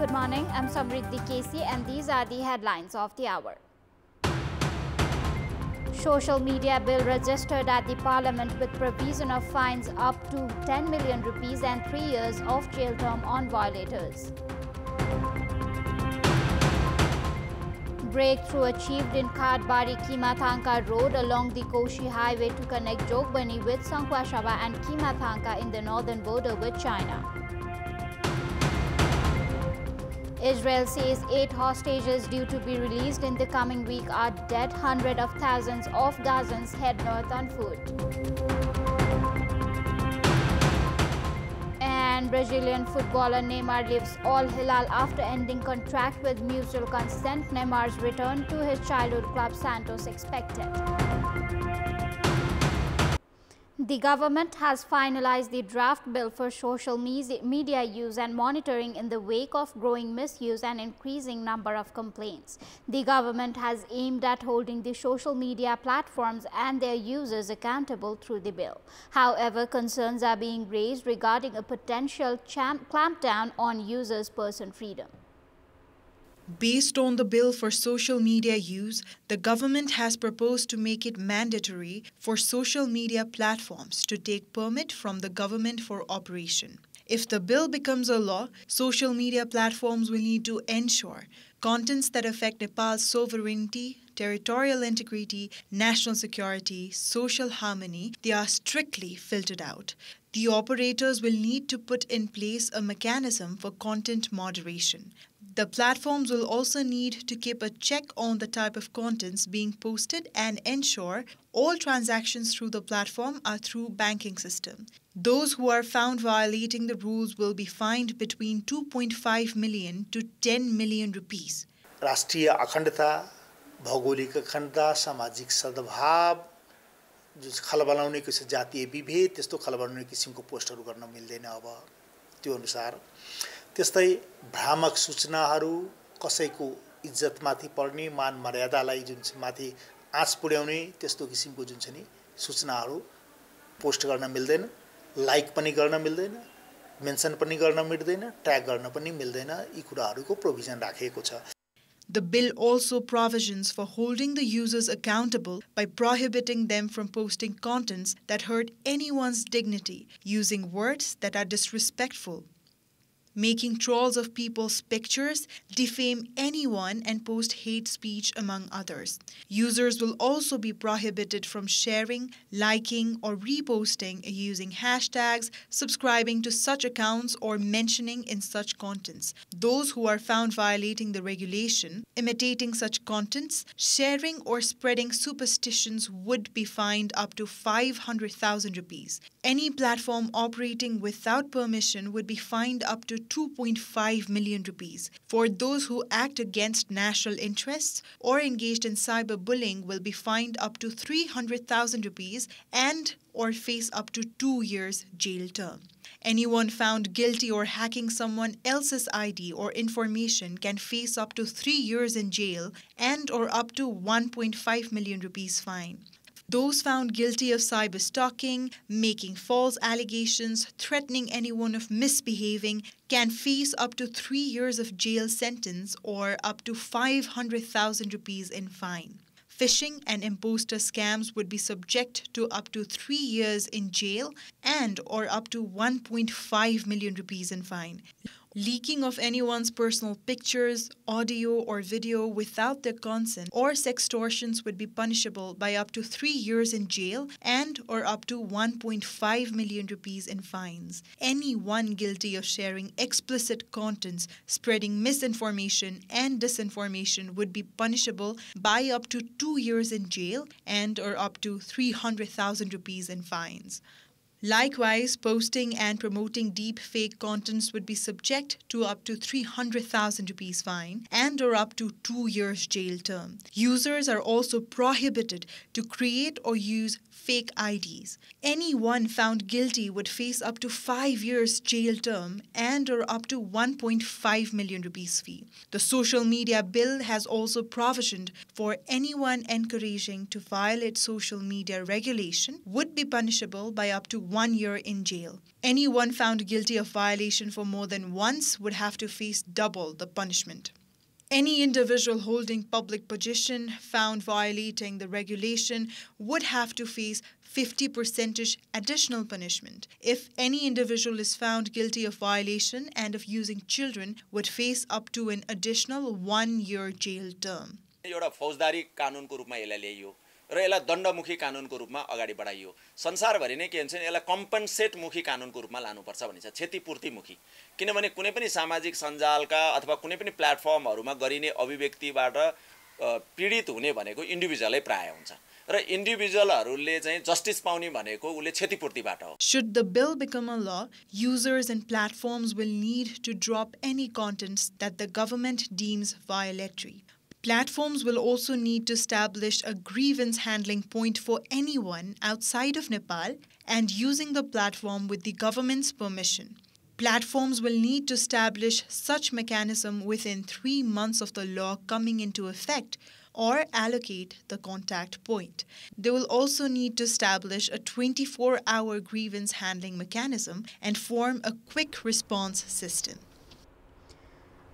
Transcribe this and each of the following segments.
Good morning, I'm Samriddhi K.C. and these are the headlines of the hour. Social media bill registered at the Parliament with provision of fines up to 10 million rupees and 3 years of jail term on violators. Breakthrough achieved in Khatbari Kimathanka Road along the Koshi Highway to connect Jogbani with Sankwashaba and Kimathanka in the northern border with China. Israel says 8 hostages due to be released in the coming week are dead. Hundreds of thousands of Gazans head north on foot. And Brazilian footballer Neymar leaves Al Hilal after ending contract with mutual consent. Neymar's return to his childhood club Santos expected. The government has finalized the draft bill for social media use and monitoring in the wake of growing misuse and increasing number of complaints. The government has aimed at holding the social media platforms and their users accountable through the bill. However, concerns are being raised regarding a potential clampdown on users' personal freedom. Based on the bill for social media use, the government has proposed to make it mandatory for social media platforms to take permit from the government for operation. If the bill becomes a law, social media platforms will need to ensure contents that affect Nepal's sovereignty, territorial integrity, national security, social harmony, they are strictly filtered out. The operators will need to put in place a mechanism for content moderation. The platforms will also need to keep a check on the type of contents being posted and ensure all transactions through the platform are through banking system. Those who are found violating the rules will be fined between 2.5 million to 10 million rupees. राष्ट्रिय अखण्डता, भौगोलिक अखण्डता, सामाजिक सद्भाव, जो खलबलाउने किसिम जातीय विभेद त्यस्तो खलबलाउने किसिमको पोस्टहरु गर्न मिल्दैन अब त्यो अनुसार त्यस्तै भ्रामक सूचनाहरू कसैको इज्जतमाथि पर्ने मान मर्यादालाई जुन माथि आँच पुर्याउने त्यस्तो किसिमको जुन छ नि सूचनाहरू पोस्ट गर्न मिल्दैन लाइक पनि गर्न मिल्दैन मेन्सन पनि गर्न मिल्दैन ट्याग गर्न पनि मिल्दैन यी कुराहरूको प्रोभिजन राखिएको छ. The bill also provisions for holding the users accountable by prohibiting them from posting contents that hurt anyone's dignity, using words that are disrespectful, making trolls of people's pictures, defame anyone and post hate speech among others. Users will also be prohibited from sharing, liking or reposting using hashtags, subscribing to such accounts or mentioning in such contents. Those who are found violating the regulation, imitating such contents, sharing or spreading superstitions would be fined up to 500,000 rupees. Any platform operating without permission would be fined up to 2.5 million rupees. For those who act against national interests or engaged in cyberbullying will be fined up to 300,000 rupees and or face up to 2 years jail term. Anyone found guilty or hacking someone else's ID or information can face up to 3 years in jail and or up to 1.5 million rupees fine. Those found guilty of cyber stalking, making false allegations, threatening anyone of misbehaving can face up to 3 years of jail sentence or up to 500,000 rupees in fine. Phishing and imposter scams would be subject to up to 3 years in jail and or up to 1.5 million rupees in fine. Leaking of anyone's personal pictures, audio or video without their consent or sextortions would be punishable by up to 3 years in jail and or up to 1.5 million rupees in fines. Anyone guilty of sharing explicit contents, spreading misinformation and disinformation would be punishable by up to 2 years in jail and or up to 300,000 rupees in fines. Likewise, posting and promoting deep fake contents would be subject to up to 300,000 rupees fine and or up to 2 years jail term. Users are also prohibited to create or use fake IDs. Anyone found guilty would face up to 5 years jail term and or up to 1.5 million rupees fee. The social media bill has also provisioned for anyone encouraging to violate social media regulation would be punishable by up to 1 year in jail. Anyone found guilty of violation for more than once would have to face double the punishment. Any individual holding public position found violating the regulation would have to face 50% additional punishment. If any individual is found guilty of violation and of using children, would face up to an additional 1 year jail term. एउटा फौजदारी कानुनको रूपमा यसलाई ल्याइयो र यसलाई दण्डमुखी कानुनको रूपमा अगाडि बढाइयो। संसारभरि नै के भन्छ यसलाई कम्पनसेटमुखी कानुनको रूपमा लानुपर्छ भनिन्छ, क्षतिपूर्तिमुखी। किनभने कुनै पनि सामाजिक सञ्जालका अथवा कुनै पनि प्लेटफर्महरुमा गरिने अभिव्यक्तिबाट पीडित हुने भनेको इन्डिभिजुअलै प्राय हुन्छ र इन्डिभिजुअलहरुले चाहिँ जस्टिस पाउने भनेको उले क्षतिपूर्तिबाट हो। Should the bill become a law, users and platforms will need to drop any contents that the government deems violatory. Platforms will also need to establish a grievance handling point for anyone outside of Nepal and using the platform with the government's permission. Platforms will need to establish such mechanism within 3 months of the law coming into effect or allocate the contact point. They will also need to establish a 24-hour grievance handling mechanism and form a quick response system.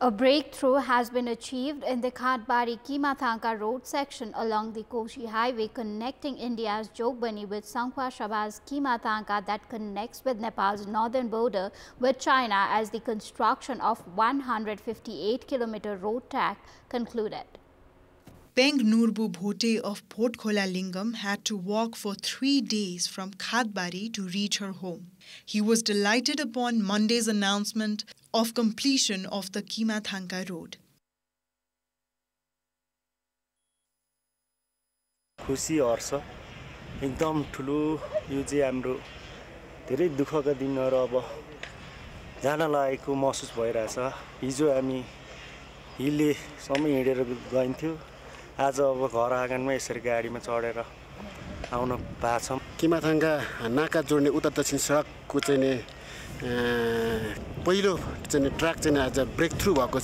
A breakthrough has been achieved in the Khatbari-Kimathangka road section along the Koshi highway connecting India's Jogbani with Sankhwa Shabaz's Kimathangka that connects with Nepal's northern border with China as the construction of 158-kilometer road track concluded. Peng Nurbu Bhote of Port Khola Lingam had to walk for 3 days from Khatbari to reach her home. He was delighted upon Monday's announcement of completion of the Kimathangka road. खुशी हर्ष एकदम ठुलो यो चाहिँ हाम्रो धेरै दुःखका दिनहरु अब जान लागेको महसुस भइरहेछ। हिजो हामी हिलले समय हिँडेर गइन्थ्यो, आज अब घर आँगनमा यसरी गाडीमा चढेर आउन पाछौं। किमाथाङका नाका जोड्ने उत्तर दक्षिण सडकको चाहिँ नि पहिलो चाहिँ ट्र्याक चाहिँ आज ब्रेक थ्रु भएको छ।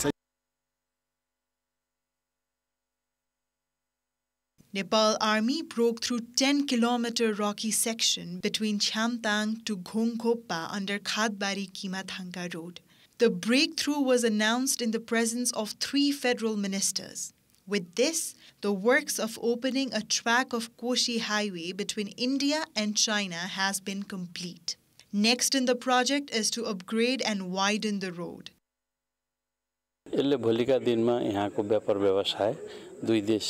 Nepal Army broke through 10-kilometer rocky section between Chamtang to Gongkhopa under Khatbari Kimathangka road. The breakthrough was announced in the presence of 3 federal ministers. With this, the works of opening a track of Koshi highway between India and China has been complete. Next in the project is to upgrade and widen the road. यसले भोलिका दिनमा यहाँको व्यापार व्यवसाय दुई देश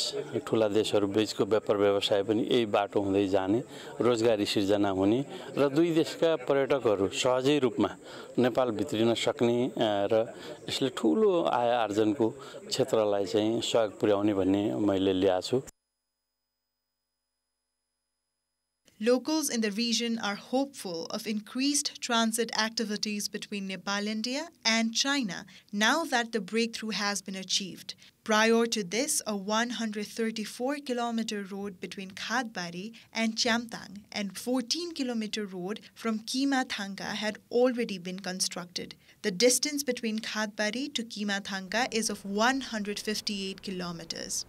ठूला देशहरु बीचको व्यापार व्यवसाय पनि यही बाटो हुँदै जाने, रोजगारी सृजना हुने र दुई देशका पर्यटकहरु सहजै रूपमा नेपाल भित्रिन सक्ने र यसले ठूलो आय आर्जनको क्षेत्रलाई चाहिँ सहयोग पुर्याउने भन्ने मैले ल्याएको छु। Locals in the region are hopeful of increased transit activities between Nepal, India and China now that the breakthrough has been achieved. Prior to this, a 134-kilometer road between Khatbari and Chamtang and 14-kilometer road from Kimathangka had already been constructed. The distance between Khatbari to Kimathangka is of 158 kilometers.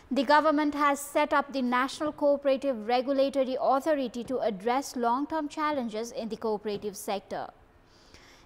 The government has set up the National Cooperative Regulatory Authority to address long-term challenges in the cooperative sector.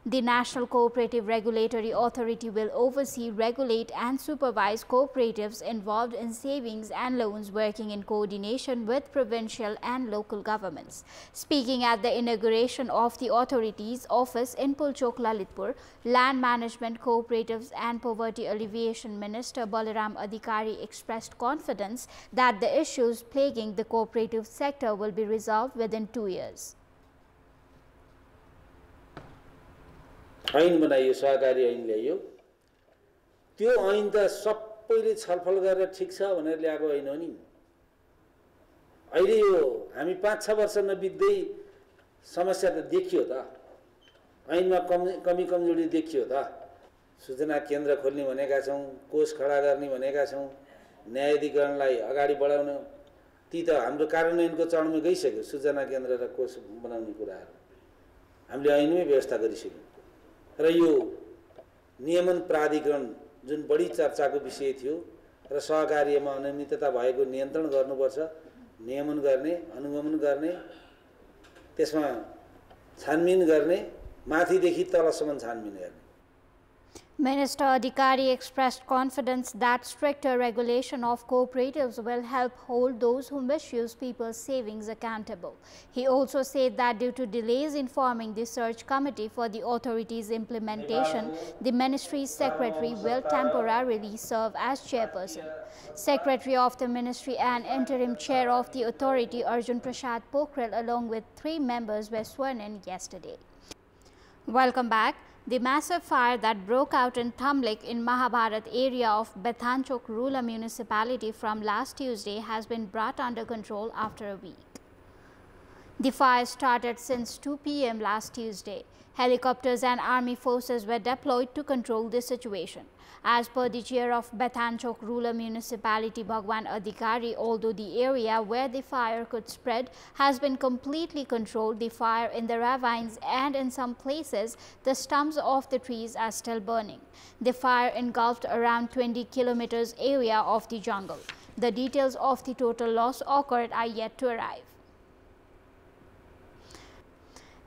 The National Cooperative Regulatory Authority will oversee, regulate and supervise cooperatives involved in savings and loans working in coordination with provincial and local governments. Speaking at the inauguration of the authority's office in Pulchok, Lalitpur, Land Management, Cooperatives and Poverty Alleviation Minister Balaram Adhikari expressed confidence that the issues plaguing the cooperative sector will be resolved within 2 years. ऐन बनाइयो, सहकारी ऐन ल्याइयो। त्यो ऐन त सबैले छलफल गरेर ठीक छ भनेर ल्याएको ऐन हो नि। अहिले यो हामी 5-6 वर्ष नबित्दै समस्या त देखियो त। ऐनमा कमी कमजोरी देखियो त। सूचना केन्द्र खोल्ने भनेका छौं, कोष खडा गर्ने भनेका छौं, न्यायाधिकरणलाई अगाडि बढाउन ती त हाम्रो कार्यान्वयनको चरणमा गइसक्यो। सूचना केन्द्र र कोष बनाउने कुराहरु हामीले ऐनमै व्यवस्था गरिसक्यौं। र यो नियमन प्राधिकरण जुन बढी चर्चाको विषय थियो र सहकार्यमा अनियमितता भएको नियन्त्रण गर्नुपर्छ, नियमन गर्ने, अनुगमन गर्ने, त्यसमा छानबिन गर्ने, माथिदेखि तलसम्म छानबिन गर्ने। Minister Adhikari expressed confidence that stricter regulation of cooperatives will help hold those who misuse people's savings accountable. He also said that due to delays in forming the search committee for the authority's implementation, the ministry's secretary will temporarily serve as chairperson. Secretary of the ministry and interim chair of the authority, Arjun Prasad Pokhrel, along with 3 members were sworn in yesterday. Welcome back. The massive fire that broke out in Thamlik in Mahabharat area of Bethanchok rural municipality from last Tuesday has been brought under control after a week. The fire started since 2 p.m. last Tuesday. Helicopters and army forces were deployed to control the situation. As per the chair of Bethanchok rural municipality, Bhagwan Adhikari, although the area where the fire could spread has been completely controlled, the fire in the ravines and in some places the stumps of the trees are still burning. The fire engulfed around 20 kilometers area of the jungle. The details of the total loss occurred are yet to arrive.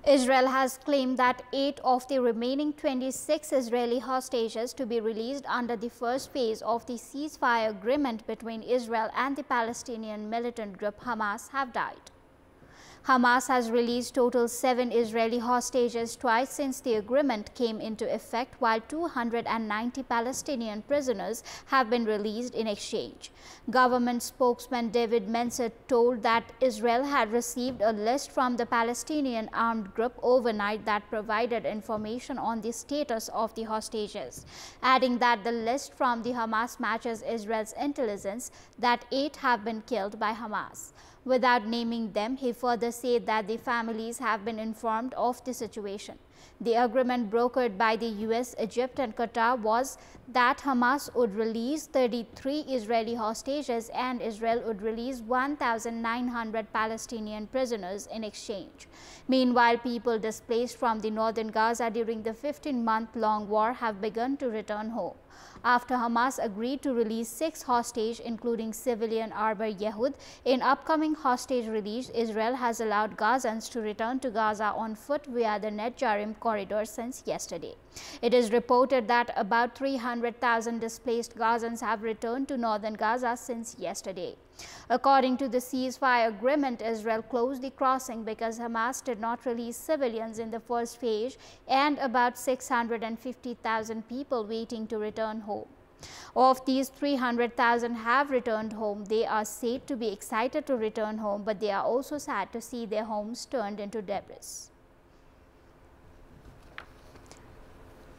Israel has claimed that 8 of the remaining 26 Israeli hostages to be released under the first phase of the ceasefire agreement between Israel and the Palestinian militant group Hamas have died. Hamas has released total 7 Israeli hostages twice since the agreement came into effect, while 290 Palestinian prisoners have been released in exchange. Government spokesman David Mencer told that Israel had received a list from the Palestinian armed group overnight that provided information on the status of the hostages, adding that the list from the Hamas matches Israel's intelligence that 8 have been killed by Hamas. Without naming them, he further said that the families have been informed of the situation. The agreement brokered by the US, Egypt and Qatar was that Hamas would release 33 Israeli hostages and Israel would release 1,900 Palestinian prisoners in exchange. Meanwhile, people displaced from the northern Gaza during the 15-month-long war have begun to return home. After Hamas agreed to release 6 hostages, including civilian Arber Yehud, in upcoming hostage release, Israel has allowed Gazans to return to Gaza on foot via the Netjarim corridor since yesterday. It is reported that about 300,000 displaced Gazans have returned to northern Gaza since yesterday. According to the ceasefire agreement, Israel closed the crossing because Hamas did not release civilians in the first phase and about 650,000 people waiting to return home. Of these, 300,000 have returned home. They are said to be excited to return home, but they are also sad to see their homes turned into debris.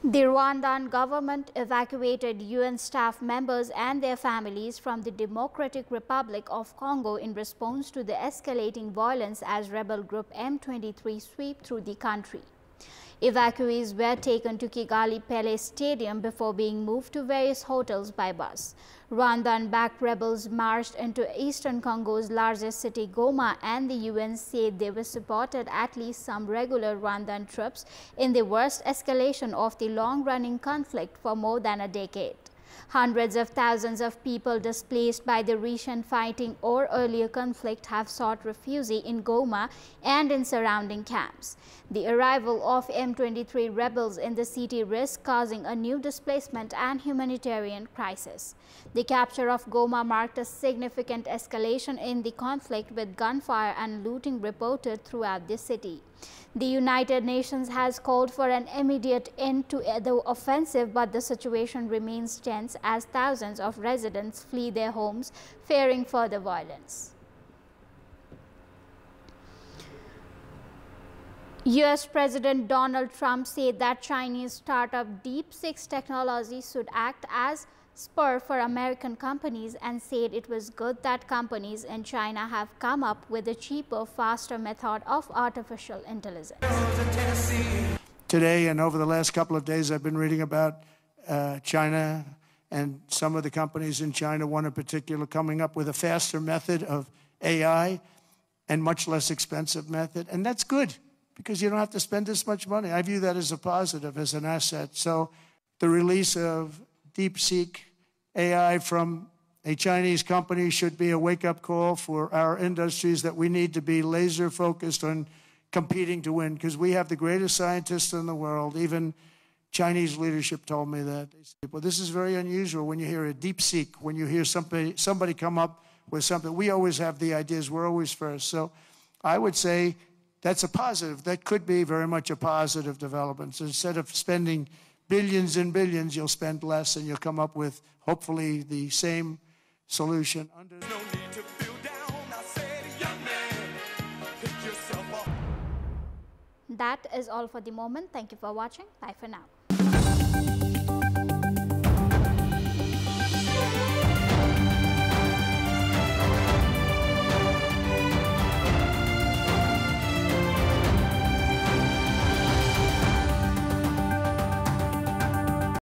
The Rwandan government evacuated UN staff members and their families from the Democratic Republic of Congo in response to the escalating violence as rebel group M23 sweep through the country. Evacuees were taken to Kigali Pele Stadium before being moved to various hotels by bus. Rwandan-backed rebels marched into eastern Congo's largest city, Goma, and the UN said they were supported at least some regular Rwandan troops in the worst escalation of the long-running conflict for more than a decade. Hundreds of thousands of people displaced by the recent fighting or earlier conflict have sought refuge in Goma and in surrounding camps. The arrival of M23 rebels in the city risks causing a new displacement and humanitarian crisis. The capture of Goma marked a significant escalation in the conflict, with gunfire and looting reported throughout the city. The United Nations has called for an immediate end to the offensive, but the situation remains tense as thousands of residents flee their homes, fearing further violence. US President Donald Trump said that Chinese startup DeepSeek technology should act as spur for American companies and said it was good that companies in China have come up with a cheaper, faster method of artificial intelligence. Today and over the last couple of days, I've been reading about China and some of the companies in China, one in particular, coming up with a faster method of AI and much less expensive method. And that's good because you don't have to spend this much money. I view that as a positive, as an asset. So the release of DeepSeek AI from a Chinese company should be a wake-up call for our industries that we need to be laser-focused on competing to win, because we have the greatest scientists in the world. Even Chinese leadership told me that. They said, well, this is very unusual when you hear a deep seek, when you hear somebody come up with something. We always have the ideas. We're always first. So I would say that's a positive. That could be very much a positive development. So instead of spending billions and billions, you'll spend less and you'll come up with, hopefully, the same solution. That is all for the moment. Thank you for watching. Bye for now.